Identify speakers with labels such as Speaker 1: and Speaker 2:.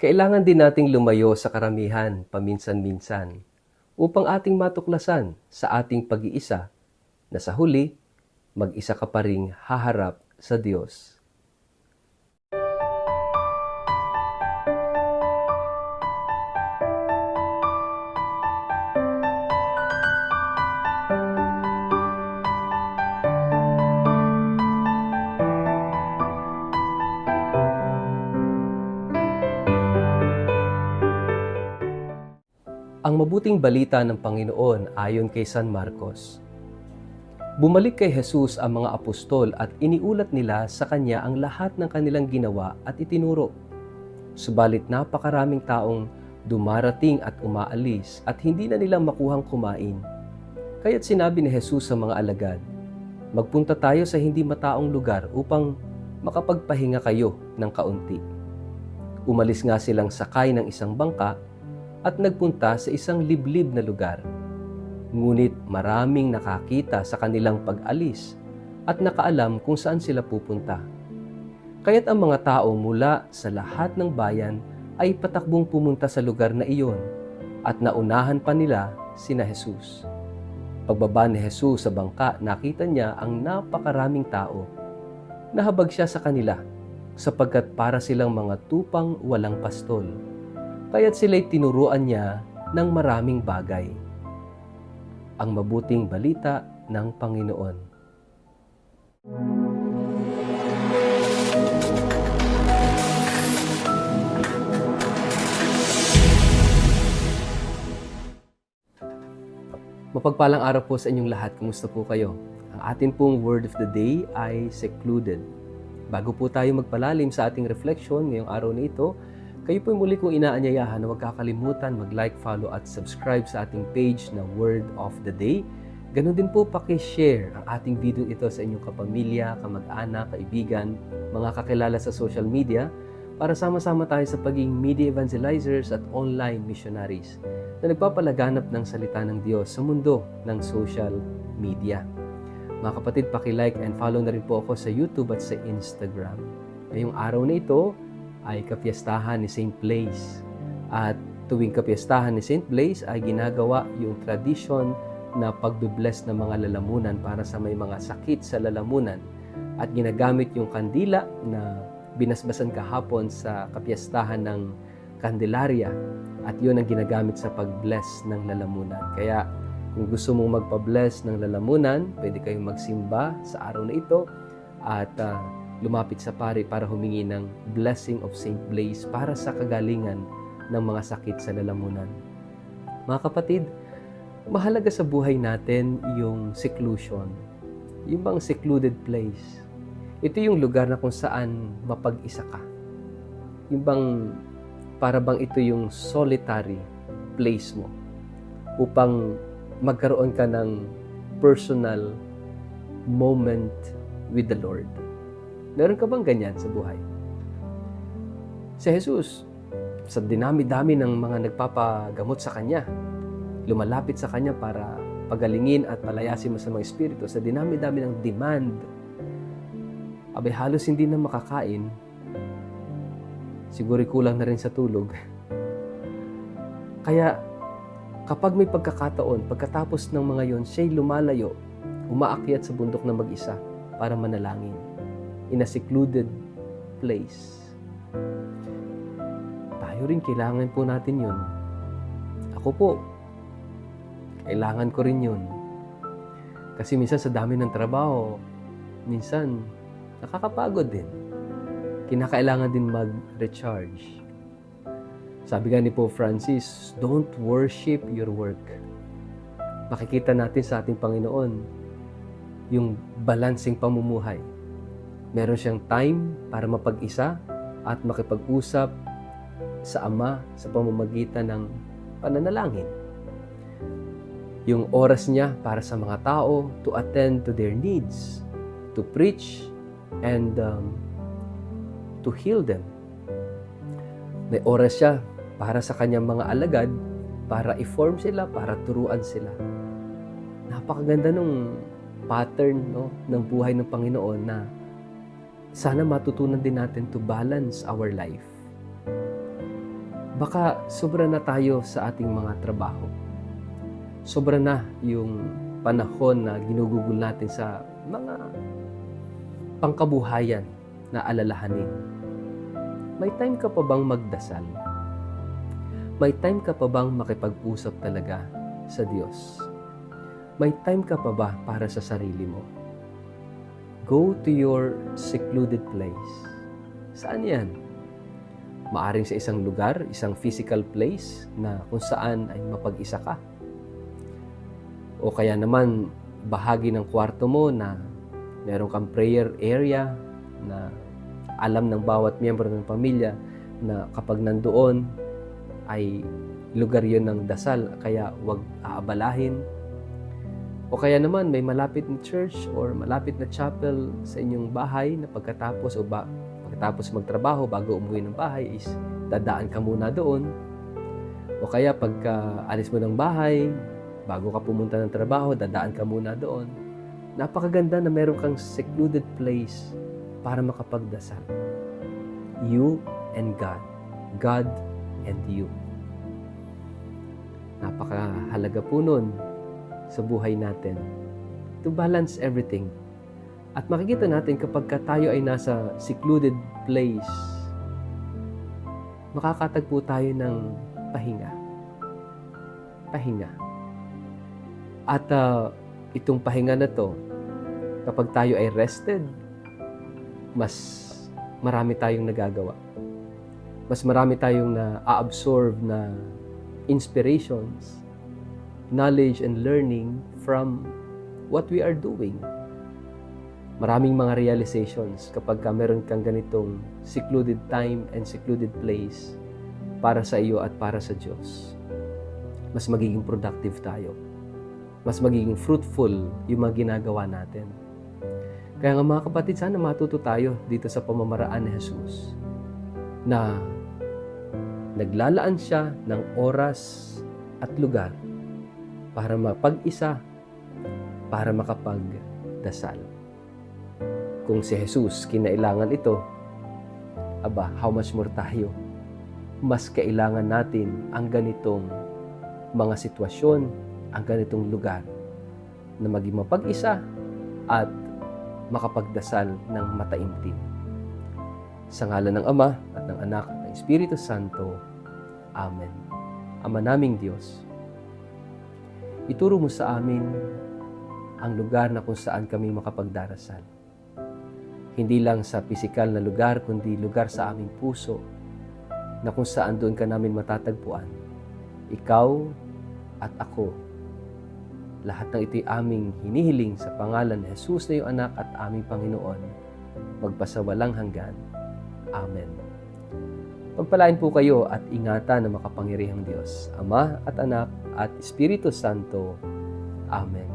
Speaker 1: Kailangan din nating lumayo sa karamihan paminsan-minsan upang ating matuklasan sa ating pag-iisa na sa huli, mag-isa ka pa ring haharap sa Diyos. Ang mabuting balita ng Panginoon ayon kay San Marcos. Bumalik kay Jesus ang mga apostol at iniulat nila sa kanya ang lahat ng kanilang ginawa at itinuro. Subalit napakaraming taong dumarating at umaalis at hindi na nila makuhang kumain. Kaya't sinabi ni Jesus sa mga alagad, "Magpunta tayo sa hindi mataong lugar upang makapagpahinga kayo ng kaunti." Umalis nga silang sakay ng isang bangka at nagpunta sa isang liblib na lugar. Ngunit maraming nakakita sa kanilang pag-alis at nakaalam kung saan sila pupunta. Kaya't ang mga tao mula sa lahat ng bayan ay patakbong pumunta sa lugar na iyon at naunahan pa nila sina Jesus. Pagbaba ni Jesus sa bangka, nakita niya ang napakaraming tao. Nahabag siya sa kanila sapagkat para silang mga tupang walang pastol. Kaya't sila'y tinuruan niya ng maraming bagay. Ang mabuting balita ng Panginoon. Mapagpalang araw po sa inyong lahat. Kumusta po kayo? Ang atin pong word of the day ay secluded. Bago po tayo magpalalim sa ating reflection ngayong araw na ito, kayo po muli kong inaanyayahan na huwag kakalimutan mag-like, follow at subscribe sa ating page na Word of the Day. Ganon din po paki-share ang ating video ito sa inyong kapamilya, kamag-anak, kaibigan, mga kakilala sa social media para sama-sama tayo sa pagiging media evangelizers at online missionaries na nagpapalaganap ng salita ng Diyos sa mundo ng social media. Mga kapatid, paki-like and follow na rin po ako sa YouTube at sa Instagram. Ngayong araw na ito ay kapiyastahan ni St. Blaise. At tuwing kapiyastahan ni St. Blaise ay ginagawa yung tradisyon na pagbe-bless ng mga lalamunan para sa may mga sakit sa lalamunan. At ginagamit yung kandila na binasbasan kahapon sa kapiyastahan ng Candelaria. At yun ang ginagamit sa pag-bless ng lalamunan. Kaya kung gusto mong magpa-bless ng lalamunan, pwede kayong magsimba sa araw na ito at lumapit sa pari para humingi ng blessing of St. Blaise para sa kagalingan ng mga sakit sa lalamunan. Mga kapatid, mahalaga sa buhay natin yung seclusion, yung bang secluded place. Ito yung lugar na kung saan mapag-isa ka. Yung bang para bang ito yung solitary place mo upang magkaroon ka ng personal moment with the Lord. Meron ka bang ganyan sa buhay? Si Jesus, sa dinami-dami ng mga nagpapagamot sa Kanya, lumalapit sa Kanya para pagalingin at malayasin masamang espiritu, sa dinami-dami ng demand, abay halos hindi na makakain, siguro kulang na rin sa tulog. Kaya kapag may pagkakataon, pagkatapos ng mga yon, siya'y lumalayo, umaakyat sa bundok na mag-isa para manalangin in a secluded place. Tayo rin, kailangan po natin yun. Ako po, kailangan ko rin yun. Kasi minsan sa dami ng trabaho, minsan nakakapagod din. Kinakailangan din mag-recharge. Sabi nga ni Pope Francis, don't worship your work. Makikita natin sa ating Panginoon yung balansing pamumuhay. Meron siyang time para mapag-isa at makipag-usap sa Ama sa pamamagitan ng pananalangin. Yung oras niya para sa mga tao to attend to their needs, to preach, and to heal them. May oras siya para sa kanyang mga alagad, para i-form sila, para turuan sila. Napakaganda nung pattern, no, ng buhay ng Panginoon na sana matutunan din natin to balance our life. Baka sobra na tayo sa ating mga trabaho. Sobra na yung panahon na ginugugol natin sa mga pangkabuhayan na alalahanin. May time ka pa bang magdasal? May time ka pa bang makipag-usap talaga sa Diyos? May time ka pa ba para sa sarili mo? Go to your secluded place. Saan yan? Maaring sa isang lugar, isang physical place na kung saan ay mapag-isa ka. O kaya naman bahagi ng kwarto mo na meron kang prayer area na alam ng bawat miyembro ng pamilya na kapag nandoon ay lugar yon ng dasal, kaya huwag aabalahin. O kaya naman may malapit na church or malapit na chapel sa inyong bahay na pagkatapos magtrabaho bago umuwi ng bahay is dadaan ka muna doon. O kaya pagka alis mo ng bahay, bago ka pumunta ng trabaho, dadaan ka muna doon. Napakaganda na meron kang secluded place para makapagdasal. You and God. God and you. Napakahalaga po nun sa buhay natin to balance everything. At makikita natin kapag tayo ay nasa secluded place, makakatagpo tayo ng pahinga. Pahinga. At itong pahinga na to, kapag tayo ay rested, mas marami tayong nagagawa. Mas marami tayong na-absorb na inspirations, knowledge and learning from what we are doing. Maraming mga realizations kapag meron kang ganitong secluded time and secluded place para sa iyo at para sa Diyos. Mas magiging productive tayo. Mas magiging fruitful yung mga ginagawa natin. Kaya nga mga kapatid, sana matuto tayo dito sa pamamaraan ni Jesus na naglalaan siya ng oras at lugar para mapag-isa, para makapagdasal. Kung si Jesus kinailangan ito, how much more tayo? Mas kailangan natin ang ganitong mga sitwasyon, ang ganitong lugar na maging mapag-isa at makapagdasal ng mataimtim. Sa ngalan ng Ama at ng Anak at ng Espiritu Santo. Amen. Ama naming Diyos, ituro mo sa amin ang lugar na kung saan kami makapagdarasal. Hindi lang sa pisikal na lugar, kundi lugar sa aming puso na kung saan doon ka namin matatagpuan. Ikaw at ako. Lahat ng ito'y aming hinihiling sa pangalan ni Jesus na iyong anak at aming Panginoon, magpasawalang hanggan. Amen. Pagpalain po kayo at ingatan ng makapangyarihang Diyos, Ama at Anak at Espiritu Santo. Amen.